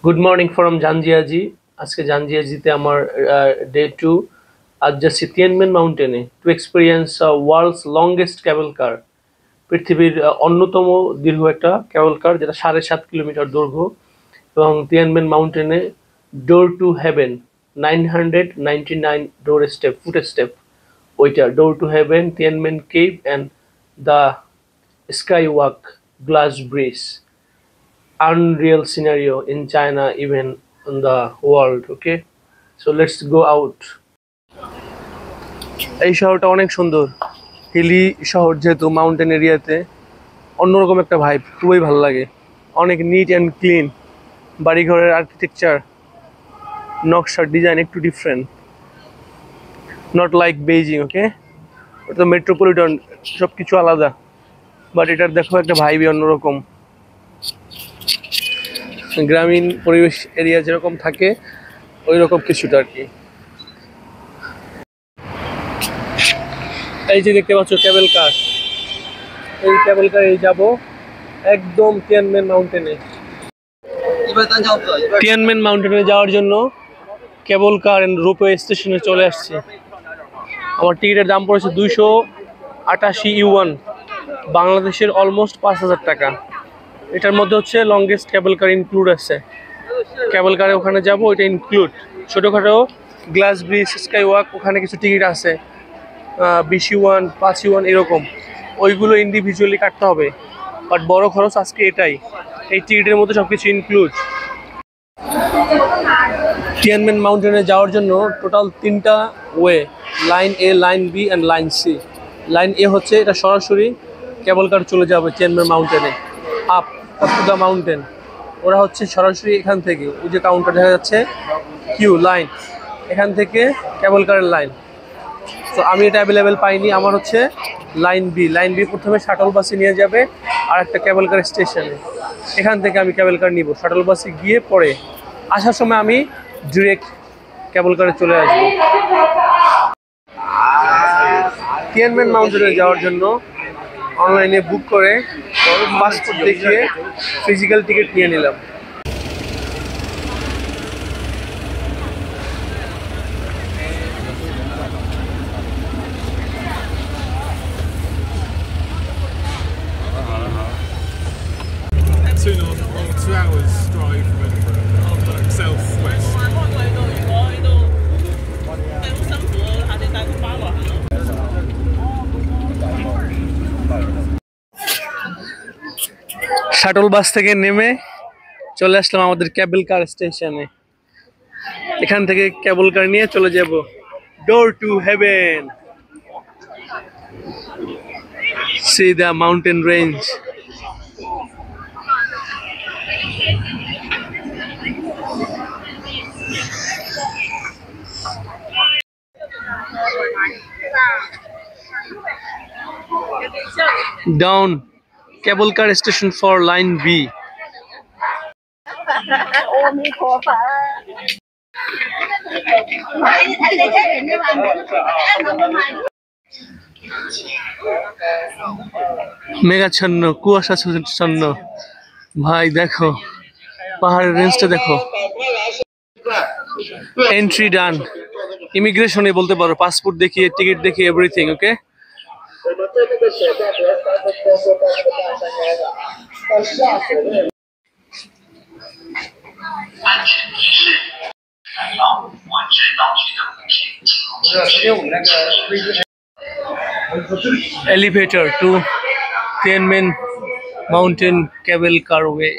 Good morning from জাঞ্জিয়াজি। আজকে জাঞ্জিয়াজিতে আমার day 2। আজ যাচ্ছি তিয়েনমেন মাউন্টেনে to experience world's longest cable car. পৃথিবীর অন্যতম দীর্ঘ একটা ক্যাবল কার, যেটা 7.5 কিলোমিটার দৈর্ঘ্য। এবং তিয়েনমেন মাউন্টেনে door to heaven 999 door step, foot step, ওইটা door to heaven, Tianmen cave and the sky walk, glass bridge, unreal scenario in China, even in the world. Okay, so let's go out. এই শহরটা অনেক সুন্দর, হিলি শহর, যেহেতু mountain এরিয়াতে অন্যরকম একটা ভাইব, খুবই ভালো লাগে। অনেক নিট অ্যান্ড ক্লিন, বাড়িঘরের আর্কিটেকচার, নকশার ডিজাইন একটু ডিফারেন্ট, নট লাইক বেইজিং। ওকে, ওটা তো মেট্রোপলিটন, সব কিছু আলাদা, বাট এটার দেখো একটা ভাইবই অন্যরকম। গ্রামীণ পরিবেশ এরিয়া যেরকম থাকে ওই রকম কিছুটা আর কি। এই যে দেখতে পাচ্ছ ক্যাবেল কার, এই ক্যাবেল কারে যাব একদম তিয়েনমেন মাউন্টেনে। তিয়েনমেন মাউন্টেনে যাওয়ার জন্য কেবল কার এন্ড রোপওয়ে স্টেশনে চলে আসছি। আমার টিকিটের দাম পড়েছে 288 ইউয়ান, বাংলাদেশের অলমোস্ট 5,000 টাকা। এটার মধ্যে হচ্ছে লংগেস্ট কেবল কার ইনক্লুড আছে। কেবল কারে ওখানে যাব, ওইটা ইনক্লুড। ছোটোখাটো গ্লাস ব্রিজ, স্কাই ওয়াক, ওখানে কিছু টিকিট আছে 20 ইউয়ান, 5 ইউয়ান এরকম, ওইগুলো ইন্ডিভিজুয়ালি কাটতে হবে। বাট বড় খরচ আজকে এটাই, এই টিকিটের মধ্যে সব কিছু ইনক্লুড। তিয়েনমেন মাউন্টেনে যাওয়ার জন্য টোটাল 3টা way, line A, line B and line C. Line A হচ্ছে এটা সরাসরি কেবল কার চলে যাবে তিয়েনমেন মাউন্টেনে, আপ টু দ্য মাউন্টেন। ওরা হচ্ছে সরাসরি এখান থেকে, ওই যে কাউন্টার দেখা যাচ্ছে কিউ লাইন, এখান থেকে কেবল কারের লাইন। তো আমি এটা অ্যাভেলেবেল পাইনি, আমার হচ্ছে লাইন বি। লাইন বি প্রথমে শাটল বাসে নিয়ে যাবে আর একটা কেবল কার স্টেশনে, এখান থেকে আমি কেবল কার নিব, শাটল বাসে গিয়ে পরে আসার সময় আমি ডিরেক্ট কেবল কারে চলে আসবো। তিয়েনমেন মাউন্টেনে যাওয়ার জন্য অনলাইনে বুক করে পাসপোর্ট দেখিয়ে ফিজিক্যাল টিকিট নিয়ে নিলাম। Two hours drive from Edinburgh, southwest. Shuttle bus থেকে নেমে চলে আসলাম আমাদের কেবল কার স্টেশনে। এখান থেকে কেবল কার নিয়ে চলে যাব ডোর to haven. See the mountain range. Down cable car station for line B. মেঘাচ্ছন্ন, কুয়াশাচ্ছন্ন, ভাই দেখো পাহাড়ের রেঞ্জটা দেখো। এন্ট্রি ডান, ইমিগ্রেশনে বলতে পারো, পাসপোর্ট দেখিয়ে, টিকিট দেখিয়ে, everything. Okay, elevator to Tianmen Mountain Cable Car Way.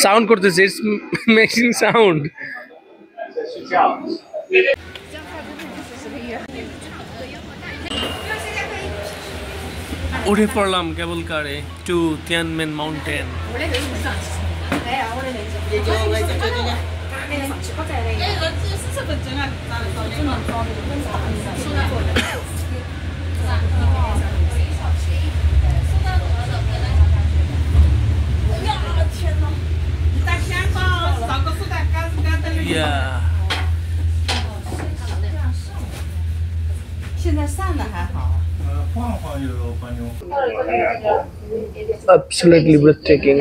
Sound করতেছে, it's making sound. উঠে পড়লাম কেবল কারে to Tianmen mountain. Yeah. 现在散的还好。 Absolutely breathtaking.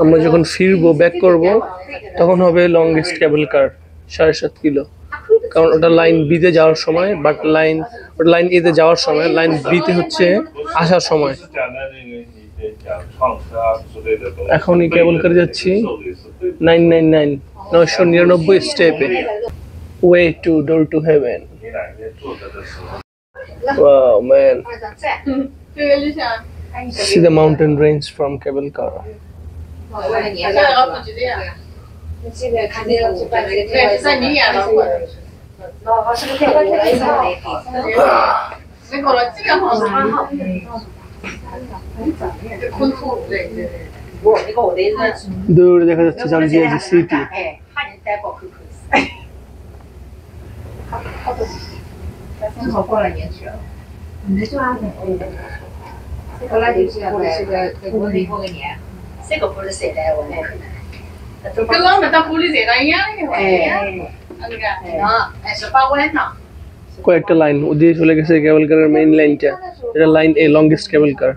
আমরা যখন ফিরবো ব্যাক করব তখন হবে লংগেস্ট কেবল কার 7.5 কিলো, কারণ ওটা লাইন বি তে যাওয়ার সময়, বাট লাইন এ তে যাওয়ার সময়, লাইন বি তে হচ্ছে আসার সময়। এখন এই কেবল কারে যাচ্ছি 999 স্টেপে, way to door to heaven. Wow man, see the mountain range from cable car. দূরে দেখা যাচ্ছে জামজিয়াজি সিটি। কয়েকটা লাইন ওদিকে চলে গেছে কেবল কারের মেইন লাইনটা, এটা লাইন এ লংগেস্ট কেবল কার।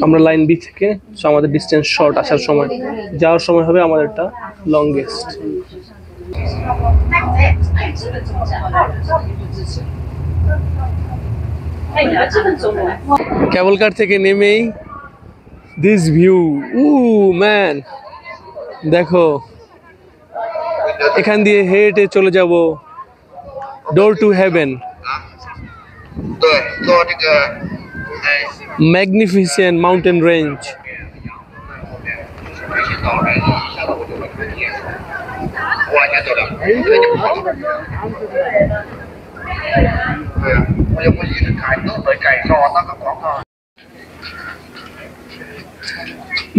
আমরা লাইন বি থেকে, সো আমাদের ডিসটেন্স শর্ট আসার সময়, যাওয়ার সময় হবে আমাদেরটা লংগেস্ট। কেবল কার থেকে নেমেই দিস ভিউ, ম্যান দেখো, এখান দিয়ে হেঁটে চলে যাব ডোর to haven. Magnificent mountain range.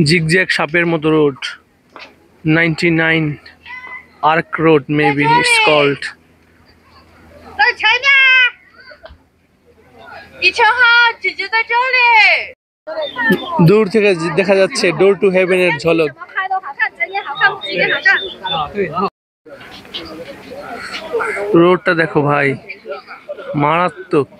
Zigzag সাপের মতো road, 99 arc road maybe it's called. দূর থেকে দেখা যাচ্ছে ডোর টু হেভেনের ঝলক। রোডটা দেখো ভাই, মারাত্মক।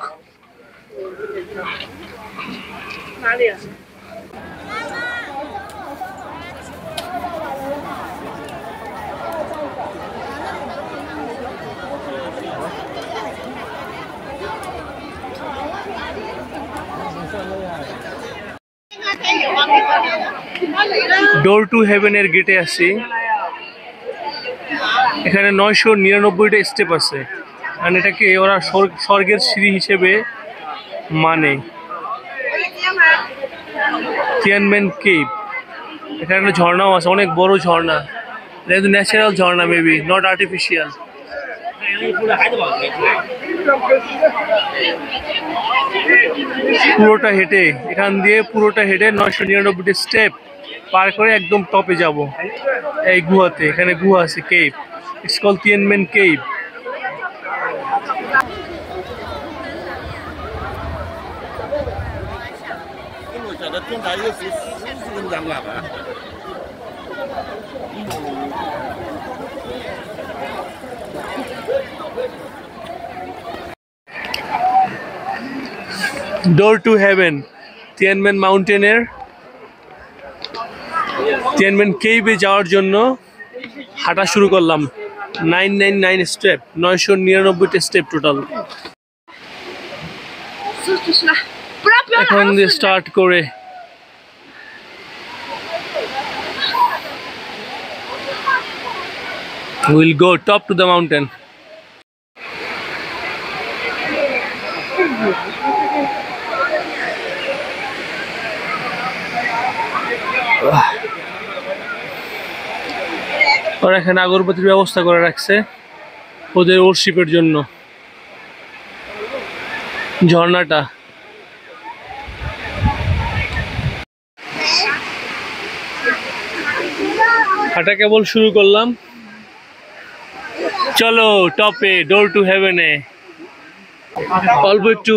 ডোর টু হেভেনের গেটে আসি, এখানে 999টা স্টেপ আছে, আর এটাকে ওরা স্বর্গের সিঁড়ি হিসেবে মানে। তিয়ানমেন কেভ, এখানে একটা ঝর্ণাও আছে, অনেক বড় ঝর্ণা, এটা কিন্তু natural Jharna, maybe not artificial. পুরোটা হেঁটে, এখান দিয়ে পুরোটা হেঁটে 999টা স্টেপ পার করে একদম টপে যাব এই গুহাতে। এখানে গুহা আছে, cave, it's called Tianmen cave. Door to heaven, Tianmen মাউন্টেনের, তিয়ানমেন কেভে যাওয়ার জন্য হাঁটা শুরু করলাম। 999 স্টেপ, 999টা স্টেপ টোটাল। এখন দিয়ে স্টার্ট করে we'll go top to the mountain. ওরা এখানে আগরবাতির ব্যবস্থা করে রাখছে ওদের ওরশিপের জন্য। ঝর্ণাটা হাঁটা কেবল শুরু করলাম। চলো টপে, ডোর টু হেভেনে। অল্প একটু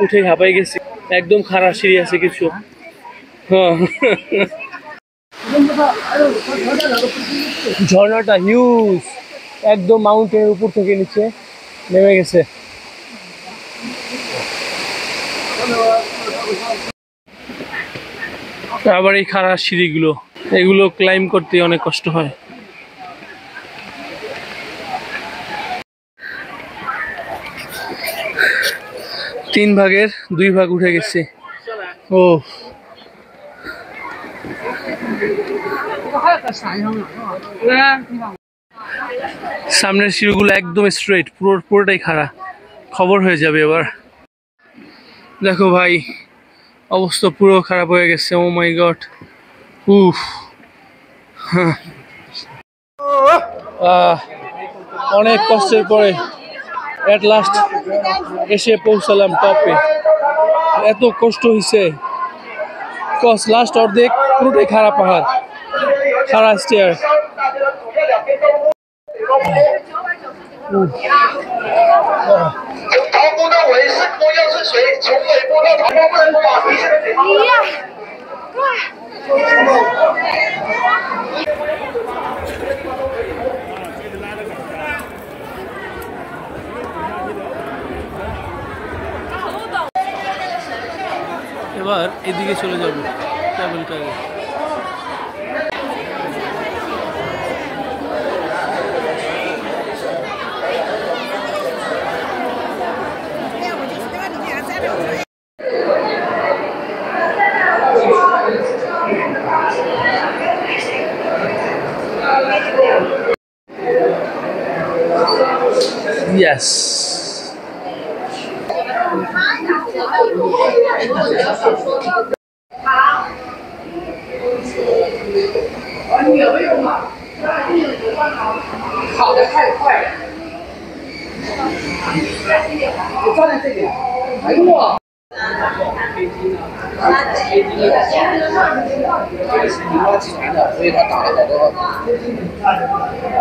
উঠে হাঁপাই গেছি, একদম খারাপ সিঁড়ি আছে কিছু। হ্যাঁ, ঝর্ণাটা হিউজ, একদম মাউন্টেনের উপর থেকে নিচে নেমে গেছে। আবার এই খারাপ সিঁড়িগুলো, এগুলো ক্লাইম্ব করতে অনেক কষ্ট হয়। তিন ভাগের দুই ভাগ উঠে গেছে। ও সামনের সিঁড়িগুলো একদম স্ট্রেট, পুরোটাই খাড়া, খবর হয়ে যাবে এবার। দেখো ভাই, অবস্থা পুরো খারাপ হয়ে গেছে। ও মাই গড, উফ। অনেক কষ্টের পরে এট লাস্ট এসে পৌঁছালাম টপে। এত কষ্ট হয়েছে, লাস্ট অর্ধেক পুরোটাই খারাপ পাহাড়, খারাপ স্টেয়ার। এবার এদিকে চলে যাব ট্রাভেল কারে। Yes.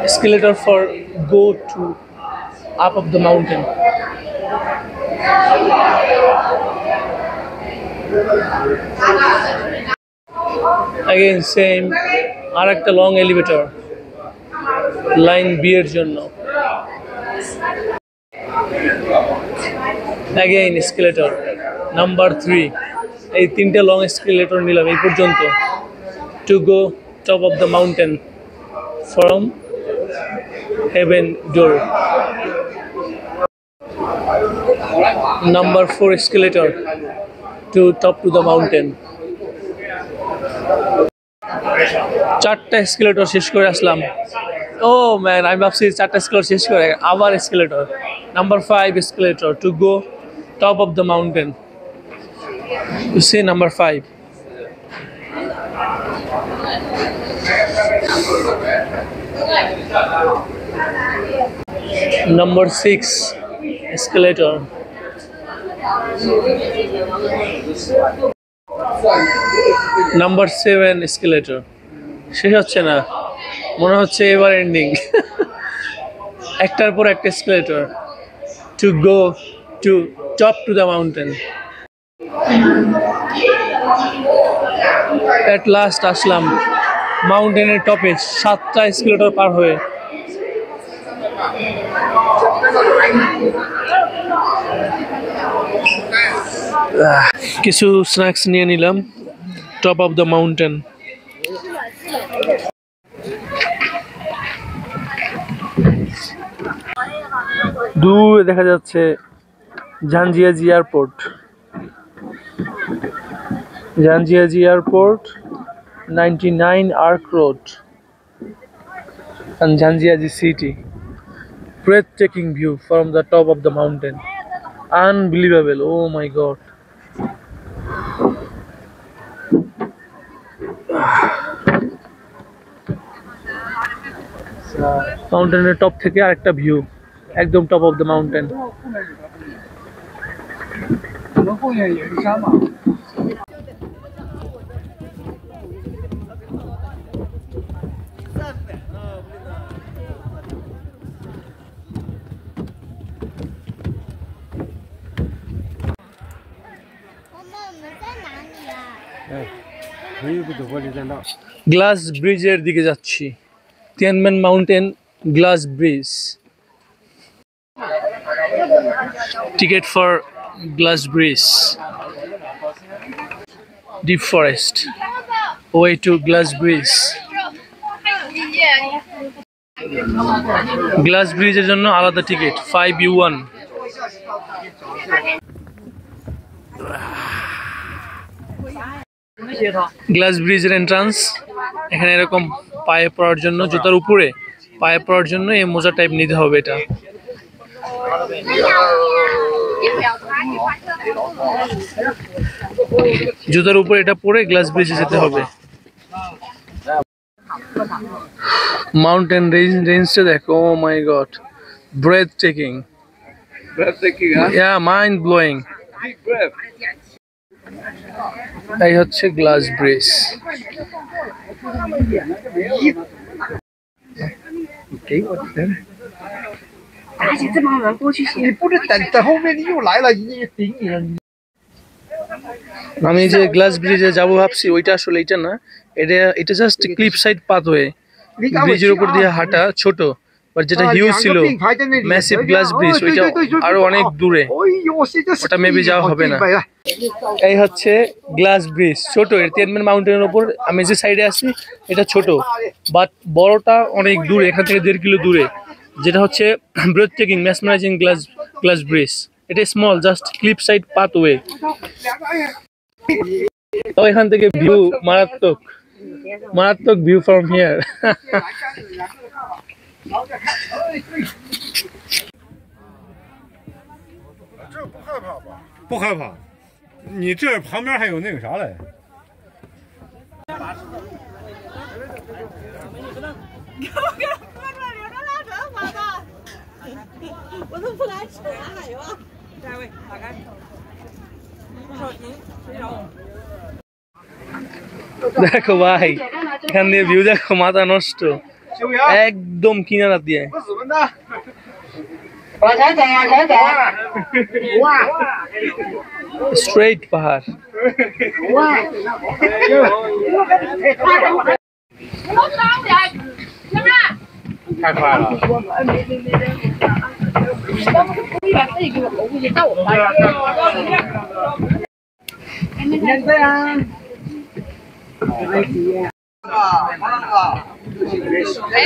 Escalator for go to up of the mountain. Again same, আর একটা লং এলিভেটর লাইন বি এর জন্য। Again escalator number 3। এই তিনটে লং এসকেলেটর নিলাম এই পর্যন্ত to go top of the mountain from heaven door। Number 4 escalator to top to the mountain। চারটা escalator শেষ করে আসলাম। ও ম্যান, আমি ভাবছি চারটা এসকেলেটর শেষ করে আবার escalator. Number 5 escalator to go top of the mountain। You see number 5। Number 6 escalator। Number 7 escalator। শেষ হচ্ছে না, মনে হচ্ছে এবার এন্ডিং। একটার পর একটা escalator to go to top to the mountain। At last আসলাম মাউন্টেনের টপে, 7টা এসকেলেটর পার হয়ে। কিছু স্ন্যাক্স নিয়ে নিলাম টপ অফ দ্য মাউন্টেন। দূরে দেখা যাচ্ছে ঝানজিয়াজি airport. ঝানজিয়াজি airport, 99 Arc Road and Zhangjiajie city। Breathtaking view from the top of the mountain, unbelievable। Oh my god, মাউন্টেনের top থেকে আরেকটা ভিউ, একদম টপ অফ দ্য মাউন্টেন। 们后面也是山嘛。গ্লাস ব্রিজের দিকে যাচ্ছি, Tianmen mountain glass bridge. Ticket for glass bridge, deep forest, way to glass bridge. Glass ব্রিজের জন্য আলাদা টিকিট, 5U1। গ্লাস ব্রিজের এন্ট্রান্স। এখানে এরকম পায়ে পড়ার জন্য, জুতার উপরে পায়ে পড়ার জন্য এই মোজা টাইপ নিতে হবে। এটা জুতার উপরে এটা পরে গ্লাস ব্রিজে যেতে হবে। মাউন্টেন রেঞ্জটা দেখো, oh my god, breathtaking, mind blowing. এই হচ্ছে গ্লাস ব্রিজ। 给我等，而且这帮人过去，你不能等后面你又来了，你也顶你了。 আমি যে গ্লাস ব্রিজে যাবো ভাবছি, ওইটা আসলে এটা না, এটা জাস্ট ক্লিপ সাইড পাথওয়ে, ব্রিজের উপর দিয়ে হাঁটা ছোট, বাট যেটা হিউজ ছিল ম্যাসিভ গ্লাস ব্রিজ, ওইটা আরো অনেক দূরে, ওটা মেবি যাওয়া হবে না। এই হচ্ছে গ্লাস ব্রিজ, ছোট, এর তিয়ানমেন মাউন্টেনের উপর। আমি যে সাইডে আছি এটা ছোট, বাট বড়টা অনেক দূরে, এখান থেকে 1.5 কিলো দূরে, যেটা হচ্ছে breathtaking mesmerising glass bridge. এটা small, just cliff side pathway. তো এখান থেকে ভিউ মারাত্মক, মারাত্মক ভিউ ফ্রম হিয়ার। 这不害怕吧？不害怕，你这旁边还有那个啥嘞？我都不敢吃了，还有啊。下一位，打开。দেখো ভাই, এখান দিয়ে ভিউ দেখো, মাথা নষ্ট, একদম কিনারা দিয়ে। স্ট্রেইট পাহাড়।太快了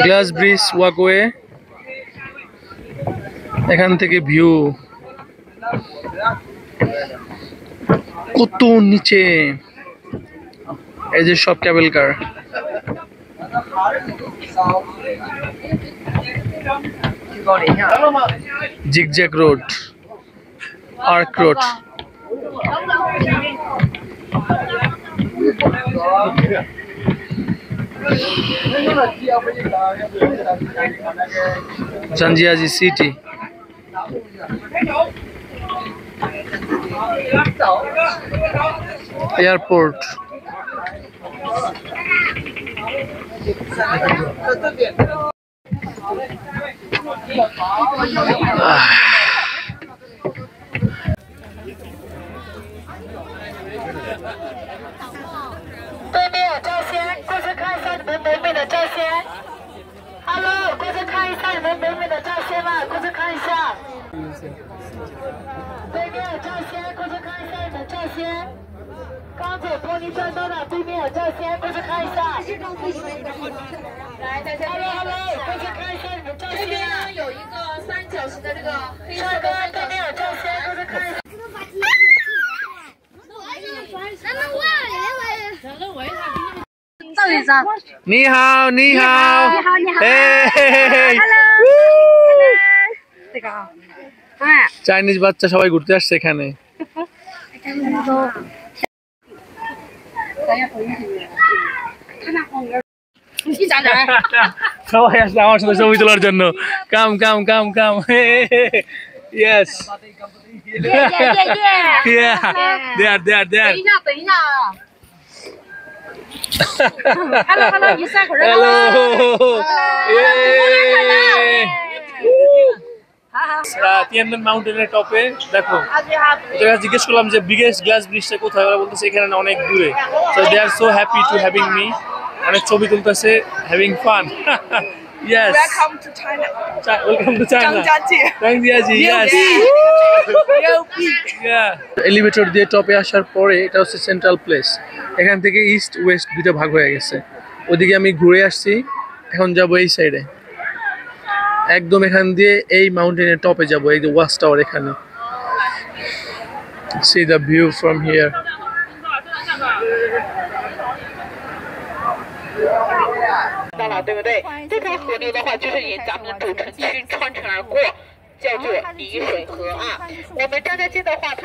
！গ্লাস ব্রিজ ওয়াকওয়ে, এখান থেকে ভিউ কত নিচে। এই যে সব cable car. Zigzag road, arc road. Zhangjiajie city. এয়ারপোর্ট।对面有照相，过去看一下你们美美的照相。Hello， 过去看一下你们美美的照相吧，过去看一下。对面有照相，过去看一下你们照相。刚走玻璃栈道的对面有照相，过去看一下。来，大家 Hello， 过去看一下你们照相。这边呢有一个3角形的这个黑色的，对面有照相，过去看一下。你好，你好，你好，你好，嘿 Hello，这个啊，哎， চাইনিজ বাচ্চা সবাই ঘুরতে আসছে এখানে। সবাই আসছে আমার সাথে ছবি তোলার জন্য। Come come come come. Yes. Yeah. There. 等一下啊。Hello， 你晒会儿。 Hello. Yay. Tianmen মাউন্টেনের টপে দেখো ওরা জিজ্ঞেস করলাম যে বিগেস্ট গ্লাস ব্রিজটা কোথায়, ওরা বলতেছে এখানে না, অনেক দূরে। So they are so happy to having me, অনেক ছবি তুলতেছে, having fun. Yes. Welcome to China. Welcome to China. Zhangjiaji. Yes. Yeah. Elevator দিয়ে টপে আসার পরে এটা হচ্ছে সেন্ট্রাল প্লেস। এখান থেকে ইস্ট ওয়েস্ট দুটো ভাগ হয়ে গেছে। ওদিকে আমি ঘুরে আসছি, এখন যাব এই সাইডে। একদম এখান দিয়ে এই মাউন্টেনের টপে যাব, এই যে ওয়াচ টাওয়ার এখানে। See the view from here. 到了，对不对？这条河流的话，就是沿咱们的主城区穿城而过，叫做沂水河啊。我们站在这的话，它。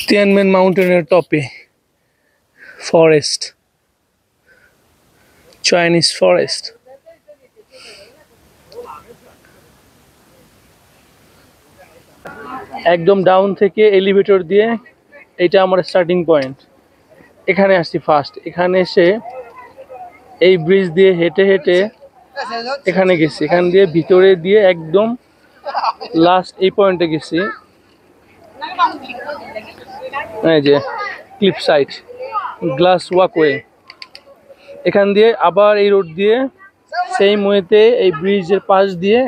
Tianmen মাউন্টেনের টপে ফরেস্ট, চাইনিজ ফরেস্ট। একদম ডাউন থেকে এলিভেটর দিয়ে এটা আমার স্টার্টিং পয়েন্ট। এখানে আসছি ফার্স্ট, এখানে এসে এই ব্রিজ দিয়ে হেঁটে হেঁটে এখানে গেছি, এখান দিয়ে ভিতরে দিয়ে একদম লাস্ট এই পয়েন্টে গেছি। এই যে ক্লিফ সাইড, গ্লাস ওয়াকওয়ে, এখান দিয়ে আবার এই রোড দিয়ে সেই ওয়েতে এই ব্রিজের পাশ দিয়ে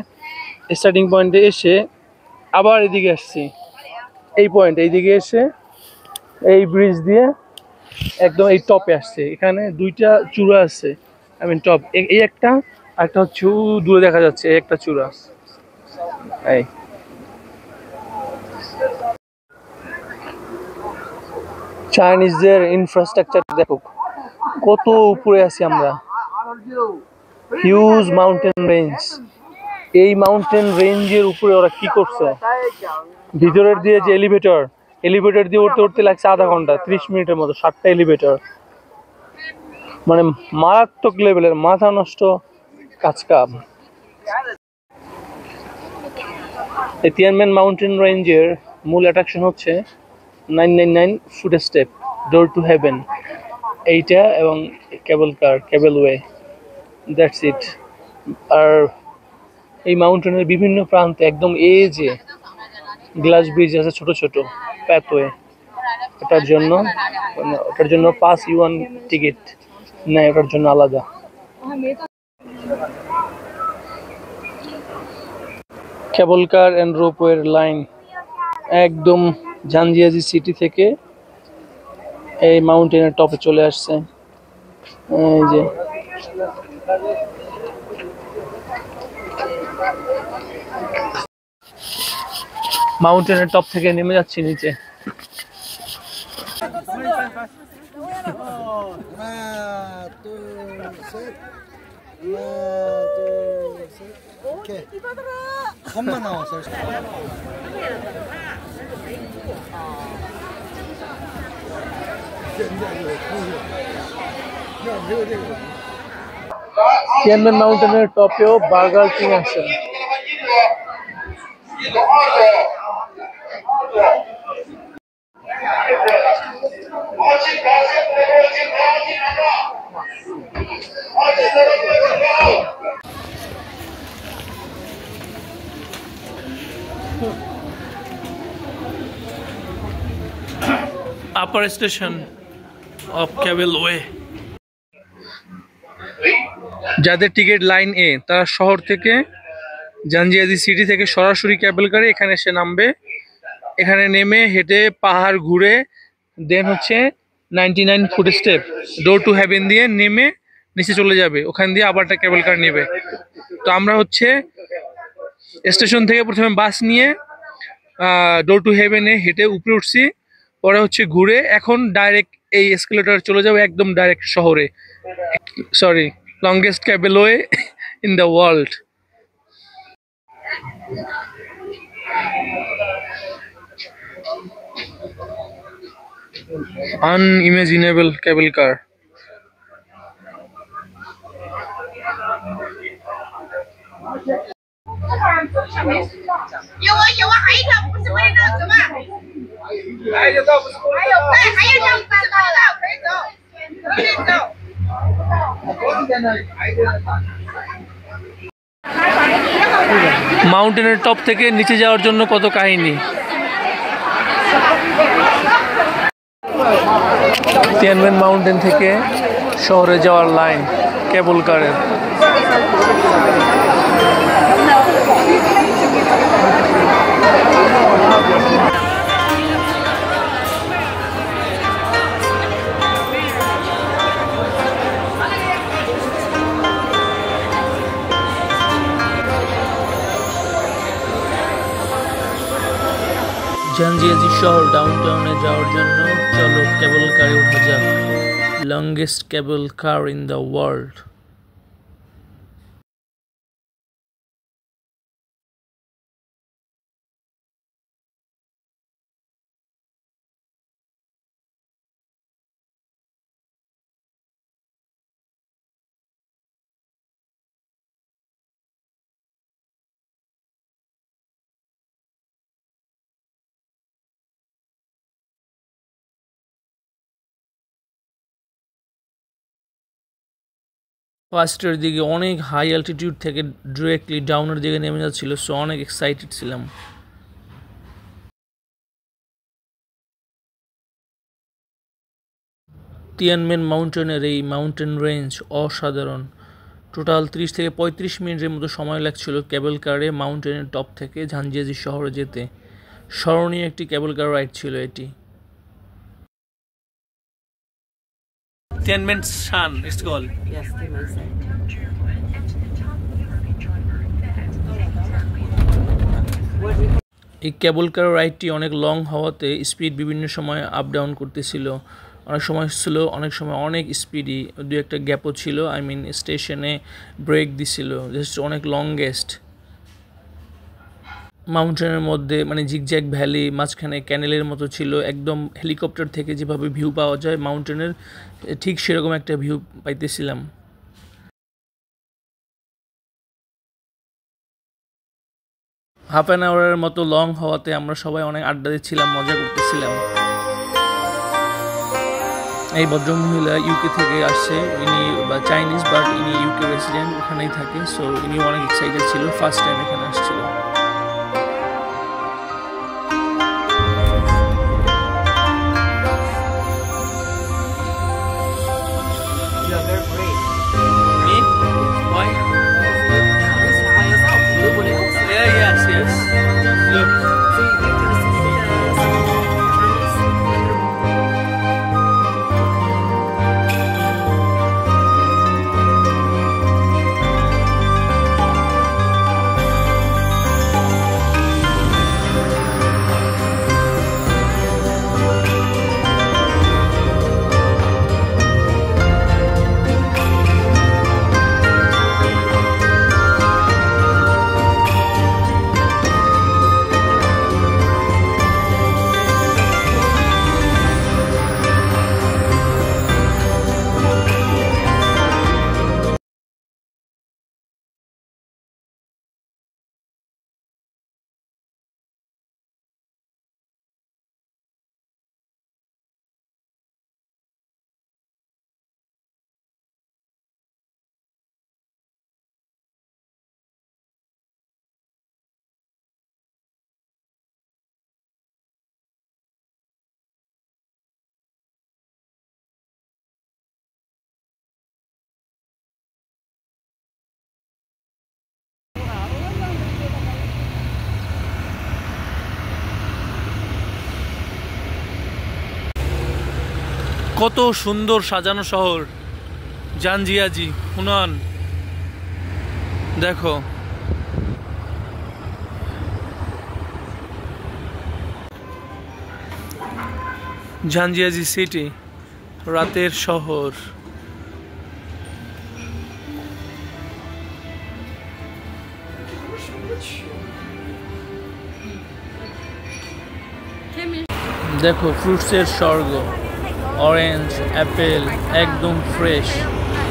স্টার্টিং পয়েন্টে এসে আবার এদিকে আসছি, এই পয়েন্ট এইদিকে এসে এই ব্রিজ দিয়ে একদম এই টপে আসছে। এখানে দুইটা চূড়া আছে, আই মিন টপ, এই একটা আরেকটা হচ্ছে দূরে দেখা যাচ্ছে, এই একটা চূড়া। এই চাইনিজদের ইনফ্রাস্ট্রাকচার দেখো কত উপরে আছি আমরা, হিউজ মাউন্টেন রেঞ্জ। এই মাউন্টেন রেঞ্জের উপরে ওরা কি করছে, ভিতরের দিয়ে যে এলিভেটর দিয়ে উঠতে উঠতে লাগছে আধা ঘন্টা, 30 মিনিটের মতো, 7টা এলিভেটর। মানে মারাত্মক লেভেলের, মাথা নষ্ট কাজ কাম। এই তিয়ানমেন মাউন্টেন রেঞ্জের মূল অ্যাট্রাকশন হচ্ছে 999 foot step, door to haven, এইটা এবং কেবলওয়ে, দ্যাটস ইট। আর এই মাউন্টেনের বিভিন্ন প্রান্তে একদম এজে গ্লাস ব্রিজ আছে, ছোট ছোট প্যাথওয়ে। ওটার জন্য পাস ইউয়ান টিকিট নেয়, ওটার জন্য আলাদা। কেবল কার অ্যান্ড রোপওয়ের লাইন একদম ঝাংজিয়াজি সিটি থেকে এই মাউন্টেনের টপে চলে আসছে। এই যে মাউন্টেনের টপ থেকে নেমে যাচ্ছি নিচে। তিয়ানমেন মাউন্টেনের টপেও বার্গার কিং আছে। আপার স্টেশন অফ কেবলওয়ে। যাদের টিকিট লাইন এ তারা শহর থেকে ঝাংজিয়াজি সিটি থেকে সরাসরি কেবল কারে এখানে এসে নামবে। এখানে নেমে হেঁটে পাহাড় ঘুরে দেন হচ্ছে 99 foot step door to haven দিয়ে নেমে নিচে চলে যাবে, ওখান দিয়ে আবার একটা কেবল কার নেবে। তো আমরা হচ্ছে স্টেশন থেকে প্রথমে বাস নিয়ে ডোর টু হেভেনে হেঁটে উপরে উঠছি, পরে হচ্ছে ঘুরে এখন ডাইরেক্ট এই এসকেলেটর চলে যাবে একদম ডাইরেক্ট শহরে। Sorry, longest cableway in the world. Unimaginable cable car. মাউন্টেনের টপ থেকে নিচে যাওয়ার জন্য কত কাহিনী। তিয়ানমেন মাউন্টেন থেকে শহরে যাওয়ার লাইন কেবল কারের। জানজিয়াজি শহর ডাউনটাউনে যাওয়ার জন্য চলো কেবল কারে ওঠা যাক। Longest cable car in the world. ফার্স্টের দিকে অনেক হাই অ্যালটিটিউড থেকে ডিরেক্টলি ডাউনের দিকে নেমে যাচ্ছিল, সো অনেক এক্সাইটেড ছিলাম। তিয়ানমেন মাউন্টেনের এই মাউন্টেন রেঞ্জ অসাধারণ। টোটাল 30 থেকে 35 মিনিটের মতো সময় লাগছিল কেবল কারে মাউন্টেনের টপ থেকে জানজিয়াজি শহরে যেতে। স্মরণীয় একটি কেবল কার রাইড ছিল এটি। Tianmen Shan, it's called. Yes, Tianmen Shan. এই কেবল কার রাইডটি অনেক লং হওয়াতে স্পিড বিভিন্ন সময় আপ ডাউন করতেছিল। অনেক সময় স্লো, অনেক সময় অনেক স্পিডি, দু একটা গ্যাপও ছিল। আই মিন স্টেশনে ব্রেক দিছিল। জাস্ট অনেক লংগেস্ট। মাউন্টেনের মধ্যে মানে জিগজ্যাগ ভ্যালি, মাঝখানে ক্যানেলের মতো ছিল। একদম হেলিকপ্টার থেকে যেভাবে ভিউ পাওয়া যায় মাউন্টেনের, ঠিক সেরকম একটা ভিউ পাইতেছিলাম। হাফ অ্যান আওয়ারের মতো লং হওয়াতে আমরা সবাই অনেক আড্ডা দিচ্ছিলাম, মজা করতেছিলাম। এই ভদ্রমহিলা ইউকে থেকে আসছে, ইনি বা চাইনিজ, বাট ইনি ইউকে রেসিডেন্ট, ওখানেই থাকে। সো ইনি অনেক এক্সাইটেড ছিল, ফার্স্ট টাইম এখানে আসছিল। কত সুন্দর সাজানো শহর জানজিয়াজি, হুনান। দেখো জানজিয়াজি সিটি, রাতের শহর। দেখো ফ্রুটসের স্বর্গ, অরেঞ্জ, অ্যাপেল একদম ফ্রেশ,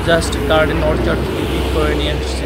জাস্ট গার্ডেন অর্চার্ড থেকে পিক করে নিয়ে আসছে।